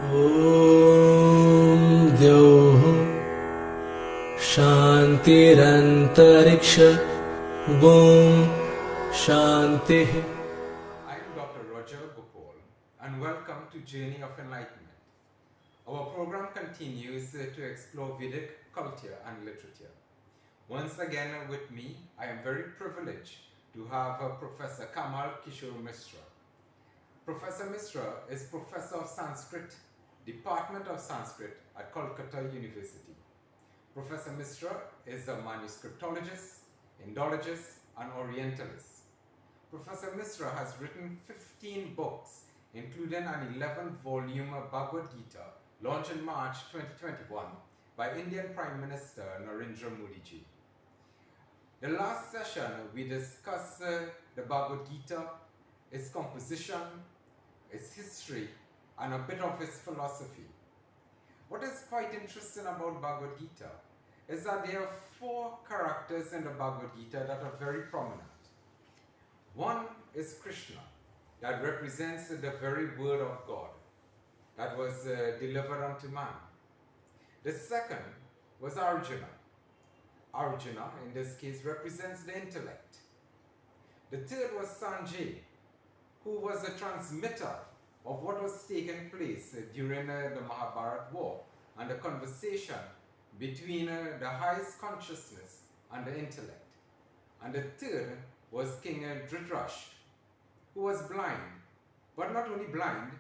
ॐ द्यौः शान्तिरन्तरिक्ष शान्तिः. I am Dr. Gopaul and welcome to Journey of Enlightenment. Our program continues to explore Vedic culture and literature. Once again with me, I am very privileged to have Professor Kamal Mishra. Professor Mishra is Professor of Sanskrit, Department of Sanskrit at Kolkata University. Professor Mishra is a manuscriptologist, Indologist, and Orientalist. Professor Mishra has written 15 books, including an 11-volume Bhagavad Gita launched in March 2021 by Indian Prime Minister Narendra Modi ji. The last session we discussed the Bhagavad Gita, its composition, its history, and a bit of its philosophy. What is quite interesting about Bhagavad Gita is that there are 4 characters in the Bhagavad Gita that are very prominent. One is Krishna, that represents the very word of God that was delivered unto man. The second was Arjuna. Arjuna, in this case, represents the intellect. The third was Sanjay, who was the transmitter of what was taking place during the Mahabharata war and the conversation between the highest consciousness and the intellect. And the third was King Dhritarashtra, who was blind. But not only blind,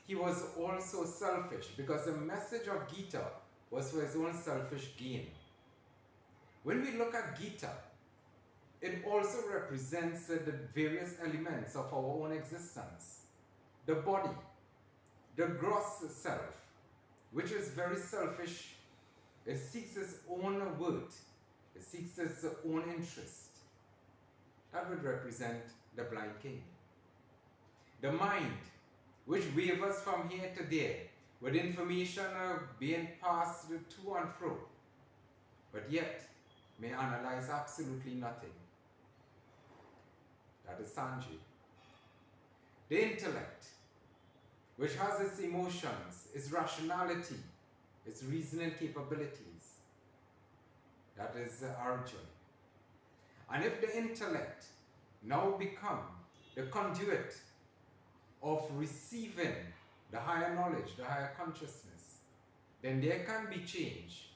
he was also selfish, because the message of Gita was for his own selfish gain. When we look at Gita, it also represents the various elements of our own existence. The body, the gross self, which is very selfish. It seeks its own worth. It seeks its own interest. That would represent the blind king. The mind, which wavers from here to there, with information being passed to and fro, but yet may analyze absolutely nothing. That is Sanjay. The intellect, which has its emotions, its rationality, its reasoning capabilities. That is Arjuna. And if the intellect now become the conduit of receiving the higher knowledge, the higher consciousness, then there can be change.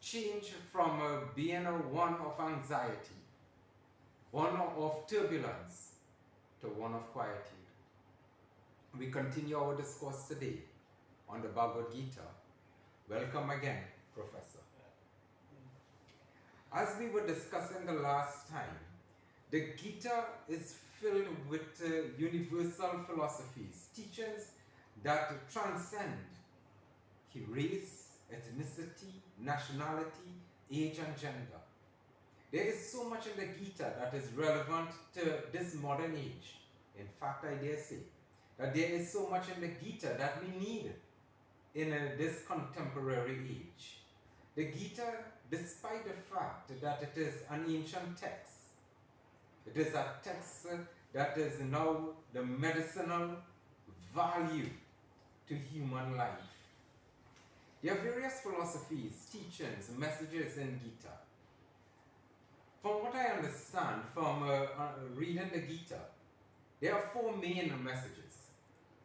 Change from being one of anxiety, one of turbulence, to one of quietude. We continue our discourse today on the Bhagavad Gita. Welcome again, Professor. As we were discussing the last time, the Gita is filled with universal philosophies, teachings that transcend race, ethnicity, nationality, age, and gender. There is so much in the Gita that is relevant to this modern age. In fact, I dare say that there is so much in the Gita that we need in this contemporary age. The Gita, despite the fact that it is an ancient text, it is a text that is now the medicinal value to human life. There are various philosophies, teachings, messages in Gita. From what I understand from reading the Gita, there are 4 main messages,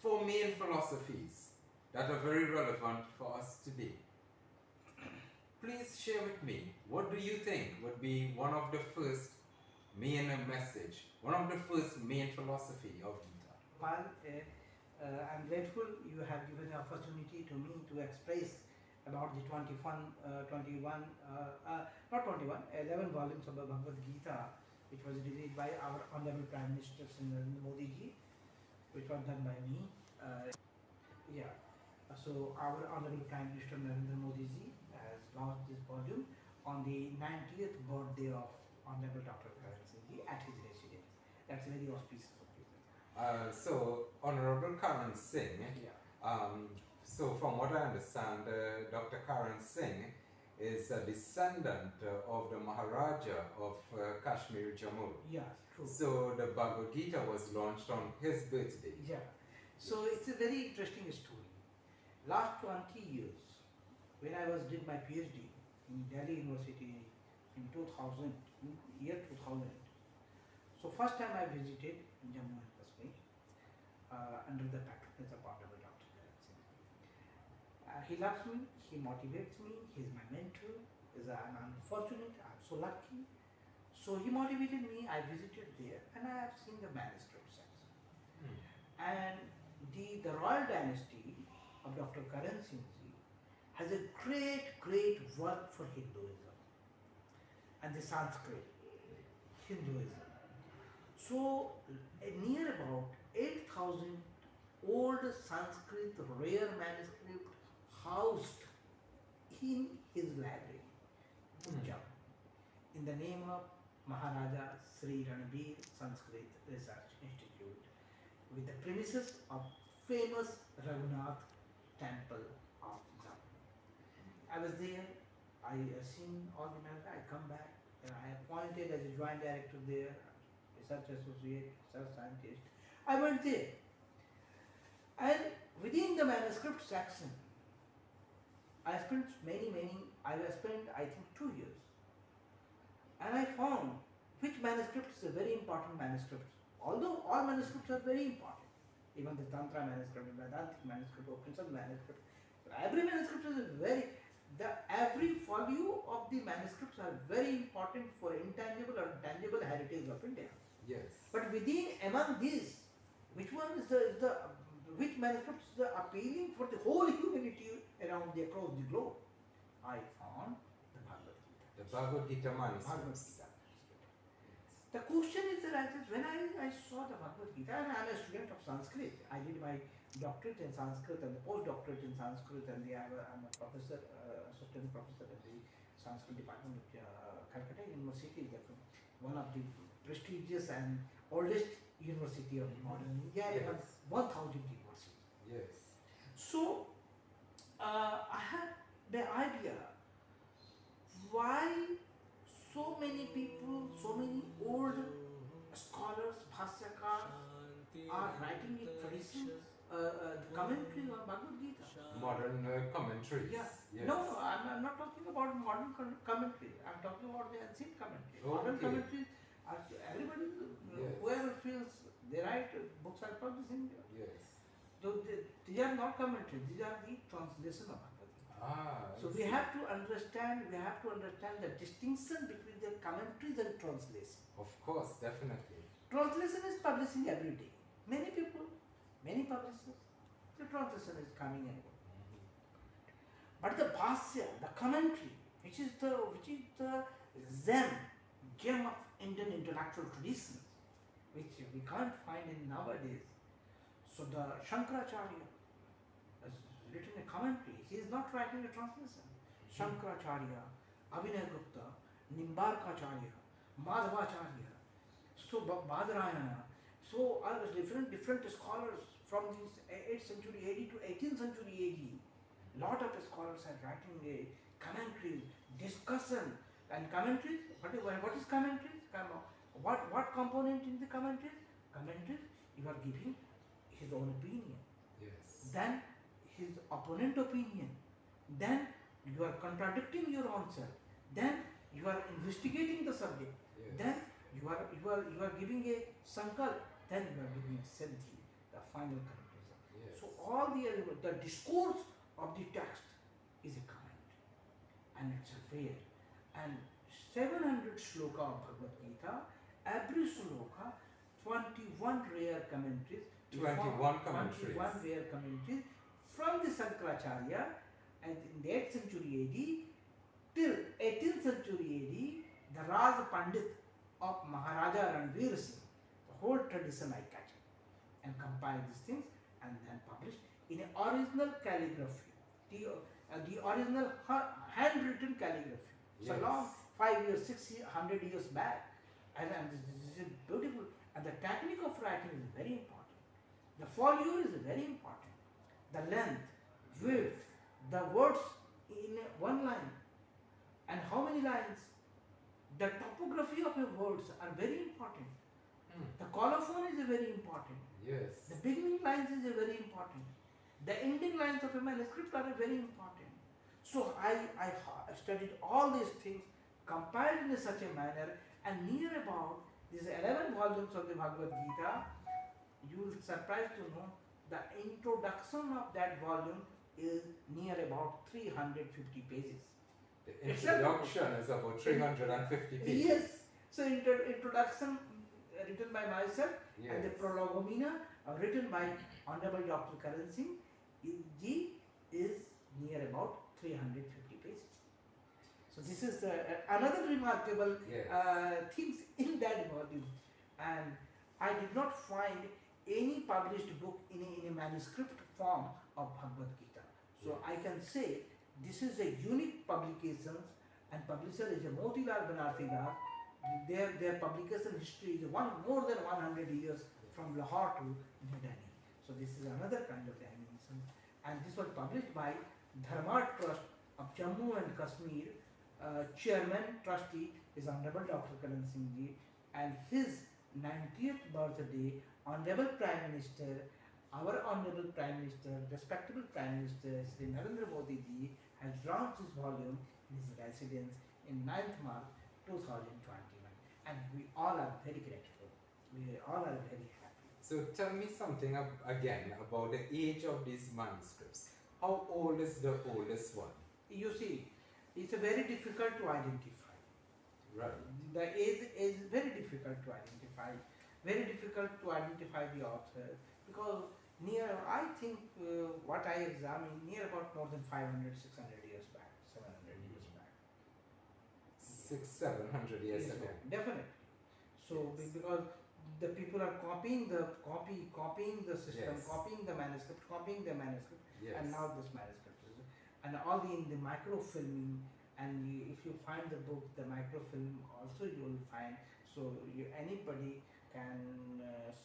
4 main philosophies that are very relevant for us today. Please share with me, what do you think would be one of the first main message, one of the first main philosophy of Gita? Well, I'm grateful you have given the opportunity to me to express about the 11 volumes of the Bhagavad Gita, which was released by our Honorable Prime Minister Narendra Modi ji, which was done by me. So our Honorable Prime Minister Narendra Modi ji has launched this volume on the 90th birthday of Honorable Dr. Karan Singh ji at his residence. That's a very auspicious occasion. So Honorable Karan Singh, so from what I understand, Dr. Karan Singh is a descendant of the Maharaja of Kashmir, Jammu. Yeah, true. So the Bhagavad Gita was launched on his birthday. Yeah. So it's a very interesting story. last 20 years, when I was did my PhD in Delhi University in 2000, in year 2000. So first time I visited Jammu and Kashmir under the patronage of Honorable Dr. Karan Singh. He loves me, he motivates me, he is my mentor. I'm unfortunate, I'm so lucky. So he motivated me, I visited there and I have seen the manuscripts. And the royal dynasty of Dr. Karan Singh ji has a great work for Hinduism and the Sanskrit Hinduism. So near about 8,000 old Sanskrit rare manuscript housed in his library, Punjab, in the name of Maharaja Sri Ranbir Sanskrit Research Institute, with the premises of famous Raghunath temple of Jammu. I was there, I seen all the matter, I come back, and I appointed as a joint director there, research associate, research scientist. I went there, and within the manuscript section, I spent I think 2 years, and I found which manuscript is a very important manuscript. Although all manuscripts are very important, even the Tantra manuscript, Vedantic manuscript, Upanishad manuscript, every manuscript is every folio of the manuscripts are very important for intangible or tangible heritage of India. Yes. But among these, which one is which manuscripts is appealing for the whole humanity across the globe? I found the Bhagavad Gita. The Bhagavad Gita Bhagavad manuscripts. Gita. The question is arises when I saw the Bhagavad Gita, and I am a student of Sanskrit. I did my doctorate in Sanskrit and the postdoctorate in Sanskrit, and I'm a professor, assistant professor at the Sanskrit department of Calcutta University, one of the prestigious and oldest university of modern India, Yes. 1,000 universities. Yes. So I had the idea why so many people, so many old scholars, bhasyakars are writing in traditions, commentary on Bhagavad Gita. Modern commentaries. Yeah. Yes. No, I'm not talking about modern commentary. I'm talking about the ancient commentary. Okay. Modern commentaries, everybody, Yes. whoever feels, they write books are published in India. Yes. So these are not commentaries, these are the translation of Bhagavad Gita. So I we see. have to understand the distinction between the commentaries and translation. Of course, definitely. Translation is publishing every day. Many people, many publishers, the translation is coming and going. But the bhasya, the commentary, which is the gem of Indian intellectual traditions, which we can't find in nowadays. So the Shankaracharya has written a commentary. He is not writing a translation. Shankaracharya, Abhinay Gupta, Nimbarkacharya, Madhavacharya, so Badarayana, so different scholars from this 8th century AD to 18th century AD. Lot of scholars are writing a commentaries, discussion and commentaries. What is commentaries? What component in the commentaries? Commentaries, you are giving his own opinion, Yes. then his opponent opinion, then you are contradicting your own self, then you are investigating the subject, Yes. then you are giving a sankalp, then you are giving a siddhi, the final conclusion. Yes. So all the discourse of the text is a commentary, and it's a rare. And 700 shloka of Bhagavad Gita, every shloka, 21 rare commentaries. 21 commentaries. 21 rare commentaries from the Shankaracharya, and in the 8th century AD till 18th century AD, the Raj Pandit of Maharaja Ranbir Singh, the whole tradition I catch and compile these things and then publish in an original calligraphy, the original handwritten calligraphy. So Yes. long, 5 years, 6 years, 100 years back, and this is beautiful. And the technique of writing is very important. The folio is very important. The length, width, the words in one line, and how many lines. The topography of your words are very important. The colophon is very important. Yes. The beginning lines is very important. The ending lines of a manuscript are very important. So I studied all these things, compiled in such a manner, and near about these 11 volumes of the Bhagavad Gita, you will surprised to know the introduction of that volume is near about 350 pages. The introduction is about 350 pages. Yes. So introduction written by myself, and the Yes. prolegomena written by Honorable Dr. Karan Singh Ji is near about 350 pages. So this is another remarkable Yes. things in that volume, and I did not find any published book in a manuscript form of Bhagavad Gita. So I can say this is a unique publication, and publisher is a Motilal Banarsi Das. Their publication history is more than 100 years from Lahore to New Delhi. So this is another kind of dimension, and this was published by Dharmat Trust of Jammu and Kashmir. Chairman trustee is Honorable Dr. Karan Singh Ji, and his 90th birthday, Honorable Prime Minister, our Honorable Prime Minister, respectable Prime Minister Sri Narendra Modi Ji has launched this volume in his residence in 9th March 2021, and we all are very grateful. We all are very happy. So tell me something again about the age of these manuscripts. How old is the oldest one? You see, it's very difficult to identify. Right. The age is very difficult to identify. Very difficult to identify the author, because I think what I examined, near about more than 500, 600 years back, 700 years back. 700 years Yes, ago. definitely. So Yes. because the people are copying the system, Yes. copying the manuscript, Yes. and now this manuscript is, and all in the microfilming, and if you find the book, the microfilm also you will find. So anybody can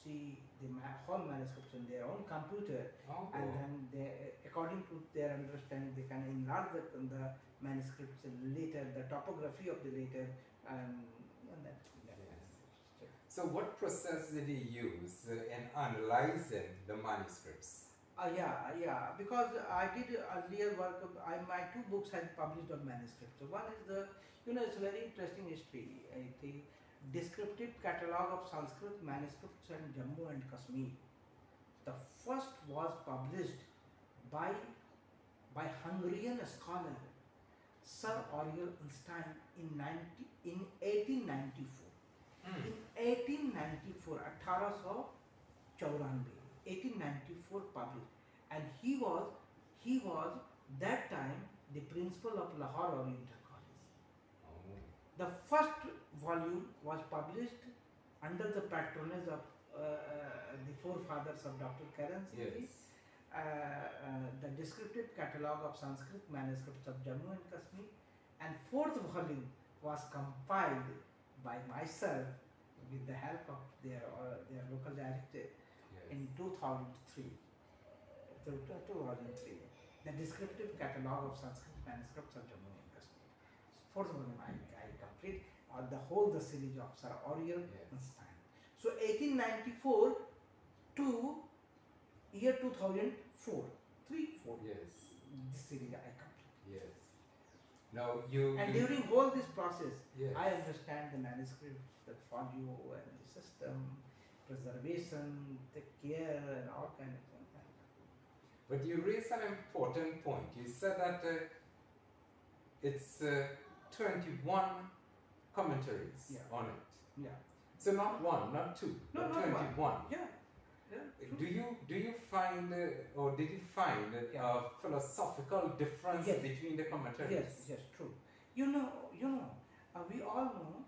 see the whole manuscripts in their own computer, Oh. and then they, according to their understanding, they can enlarge the manuscripts later, the topography of the later, and that. So what process did he use in analyzing the manuscripts? Yeah, because I did earlier work, my two books have published on manuscripts. So one is it's a very interesting history. I think descriptive catalog of Sanskrit manuscripts in Jammu and Kashmir. The first was published by Hungarian scholar Sir Oriel Einstein in 1894. In 1894, 1894 published, and he was that time the principal of Lahore Oriental College. Oh. The first volume was published under the patronage of the forefathers of Dr. Karan Singh Ji. Yes. The descriptive catalogue of Sanskrit manuscripts of Jammu and Kashmir, and fourth volume was compiled by myself with the help of their local director in 2003. The descriptive catalogue of Sanskrit manuscripts of Jammu and Kashmir. Fourth volume I complete the series of Sir Oriel Einstein. So 1894 to year 2004, 3-4. Yes. This series I complete. Yes. Now you. And during all this process, Yes. I understand the manuscript, the folio, and the system, preservation, the care, and all kind of things. But you raised an important point. You said that it's 21 commentaries on it. Yeah. So not one, not two, No, but not 21. one. Yeah. Do you find or did you find a philosophical difference Yes. between the commentaries? Yes, true. We all know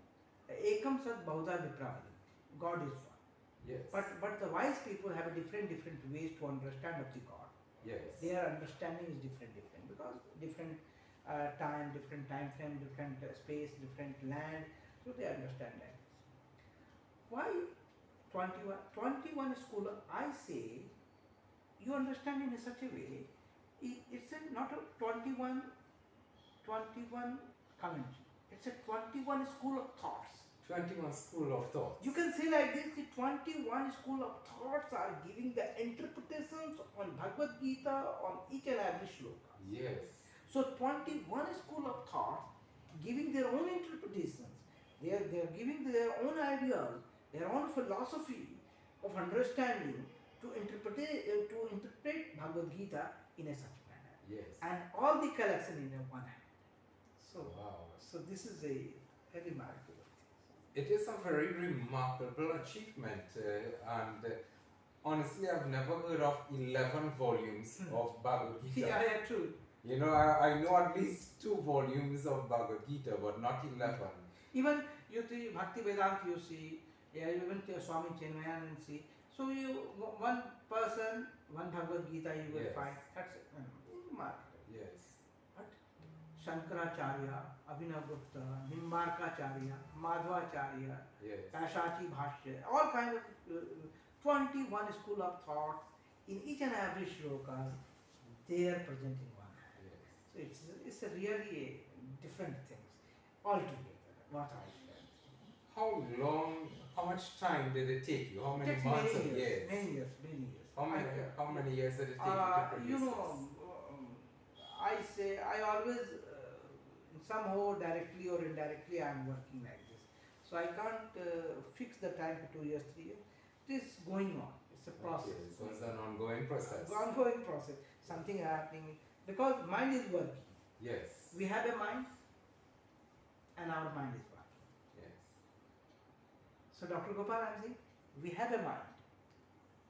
Ekam Sat Bahuda Vipravadi. God is one. Yes. But the wise people have a different ways to understand of the God. Yes. Their understanding is different because different time, different time frame, different space, different land, so they understand that. Why 21? 21 school, I say, you understand in such a way, it's not a 21 commentary, it's a 21 school of thoughts. 21 school of thought. You can say like this, the 21 school of thoughts are giving the interpretations on Bhagavad Gita on each and every shloka. Yes. So 21 school of thought giving their own interpretations. They are giving their own ideas, their own philosophy of understanding to interpret Bhagavad Gita in a such manner. Yes. And all the collection in a one hand. So, Wow. so this is a remarkable thing. It is a very remarkable achievement, and honestly, I've never heard of 11 volumes of Bhagavad Gita. Yeah, true. You know, I know at least 2 volumes of Bhagavad Gita, but not 11. Even you see Bhakti Vedanta, you see, yeah, even Swami Chinmayanand, see. So you one person, one Bhagavad Gita, you will Yes. find. That's remarkable. Yes. But Shankaracharya, Abhinavgupta, Nimbarkacharya, Madhvacharya, Yes. Kashachi Bhashya, all kind of 21 school of thought in each and every shloka, they are present in one hand. Yes. So it's a really different things altogether. What I learned. How much time did it take you? How many Takes months many or years, years? many years. How many years did it take you to produce You this? know, I say I always somehow directly or indirectly I am working like this. So I can't fix the time for 2 years, 3 years. It is going on. It's a process. Okay, so it's an ongoing process. Ongoing process. Something happening because mind is working. Yes. We have a mind, and our mind is working. Yes. So Dr. Gopal, I am saying we have a mind,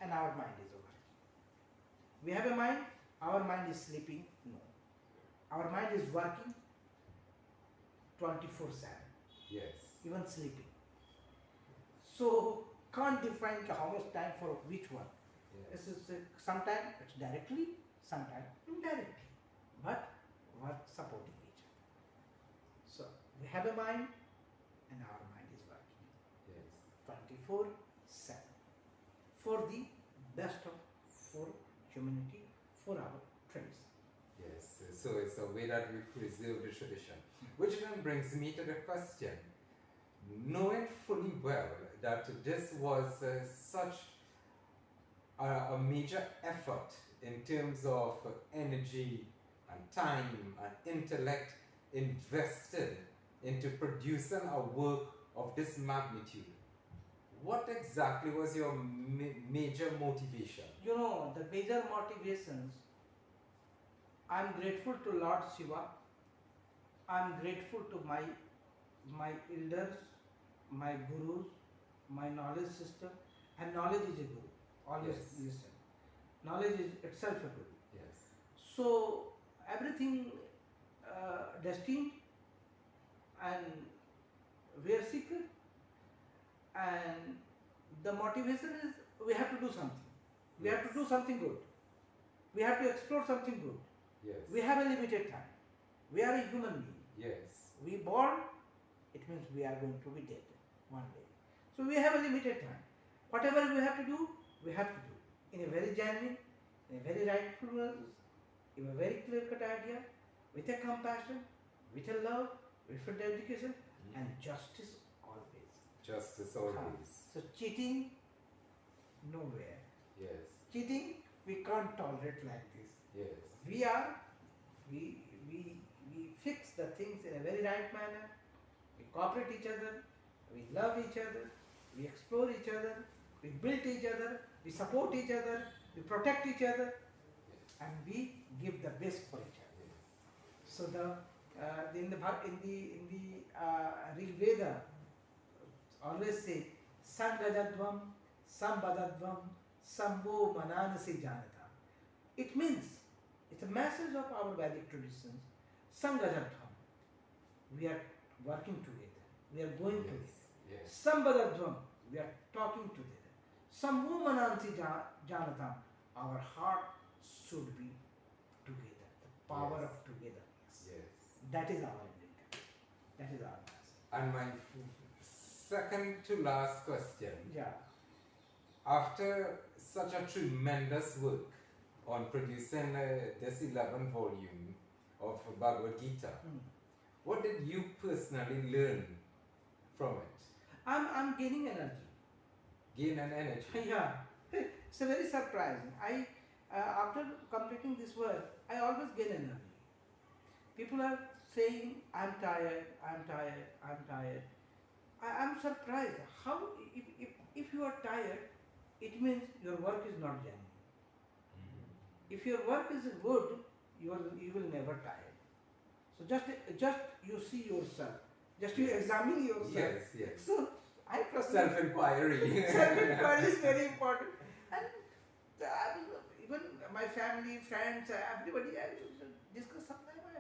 and our mind is working. We have a mind. Our mind is sleeping. No. Our mind is working 24/7. Yes. Even sleeping. So can't define how much time for which one. Yes. This is sometimes it's directly, sometimes indirectly, but work supporting each other. So we have a mind, and our mind is working Yes. 24/7 for the best of for humanity, for our trace. Yes. So it's a way that we preserve the tradition. Which then brings me to the question. Knowing fully well that this was such a major effort in terms of energy and time and intellect invested into producing a work of this magnitude, what exactly was your major motivation? You know, the major motivations, I am grateful to Lord Shiva, I am grateful to my elders, my gurus, my knowledge system, and knowledge is a guru. Always Yes. listen. Knowledge is itself a guru. Yes. So everything destined, and we are secret, and the motivation is we have to do something. We have to do something good. We have to explore something good. Yes. We have a limited time. We are a human being. Yes. We born, it means we are going to be dead one day. So we have a limited time. Whatever we have to do, we have to do in a very genuine, in a very rightful words, in a very clear-cut idea, with a compassion, with a love, with a dedication, and justice always. Justice always. So cheating, nowhere. Yes. Cheating, we can't tolerate like this. Yes. We fix the things in a very right manner. We cooperate each other. We love each other. We explore each other. We build each other. We support each other. We protect each other, and we give the best for each other. So in the Rig Veda always say Sangajadvam, Sambadadvam, Sambo Mananasi Janata. It means it's a message of our Vedic traditions. Sangajadvam. We are working together. We are going together. Yes. Sambadadvam. We are talking together. Sambo Mananasi Janatam. Our heart should be together. The power of togetherness. Yes. That is our Indian. That is our message. And my second to last question. Yeah. After such a tremendous work on producing this 11 volume of Bhagavad Gita, what did you personally learn from it? I'm gaining energy. Gain an energy. Yeah. It's a very surprising. After completing this work, I always gain energy. People are saying, I'm tired, I'm tired, I'm tired. I'm surprised. How, if you are tired, it means your work is not genuine. If your work is good, you will never tire. So just you see yourself, just you examine yourself. Yes, yes. So I personally Self-inquiry. self-inquiry is very important. And even my family, friends, everybody, I discuss sometimes. I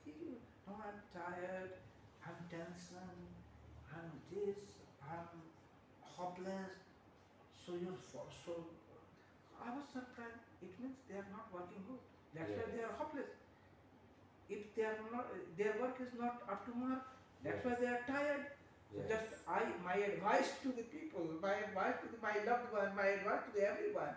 feel, no, I'm tired, I'm tense, I'm this, I'm hopeless. So I was surprised. It means they are not working good. That's why they are hopeless. If they are not, their work is not up to mark. That's why they are tired. So just my advice to the people, my advice to my loved one, my advice to everyone.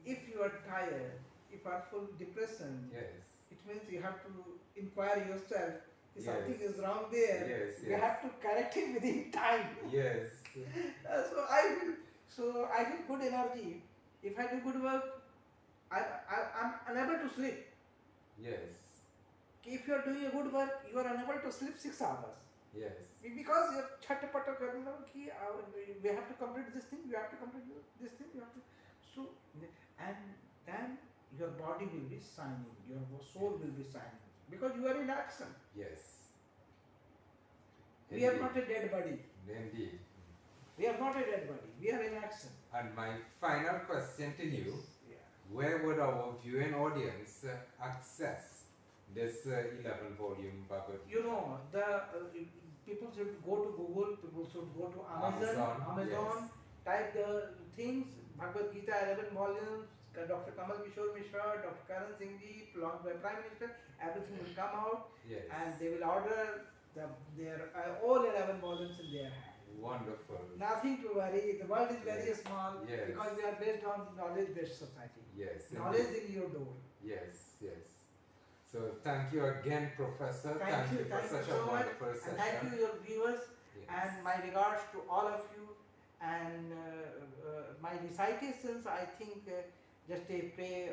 If you are tired, if you are full depression, it means you have to inquire yourself. If something is wrong there, you have to correct it within time. So I feel good energy. If I do good work, I'm unable to sleep. If you are doing a good work, you are unable to sleep 6 hours. Because you're chatapata karna ki we have to complete this thing, we have to complete this thing, we have to. So, and then your body will be shining, your soul will be shining. Because you are in action. We are not a dead body. Indeed. We are not a dead body, we are in action. And my final question to you, where would our viewing audience access this 11-volume Bhagavad Gita? You know, people should go to Google, people should go to Amazon, type the things, Bhagavad Gita 11 volumes, Dr. Kamal Mishra, Dr. Karan Singh ji, belonged by Prime Minister, everything will come out, and they will order their all 11 volumes in their hand. Wonderful. Nothing to worry. The world is very small because we are based on knowledge-based society. Knowledge in your door. So thank you again, Professor. Thank you for such a wonderful session. And thank you, your viewers, and my regards to all of you. And my recitations, I think, just a pray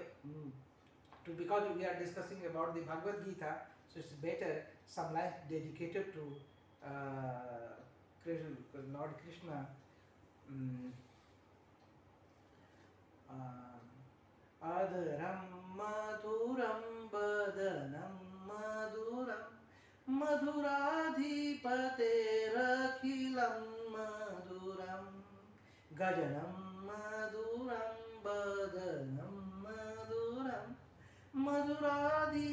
because we are discussing about the Bhagavad Gita, so it's better some lines dedicated to Lord Krishna. Adharam madhuram badanam madhuram madhuradhipaterakhilam madhuram gajanam madhuram badanam madhuram madhuradhi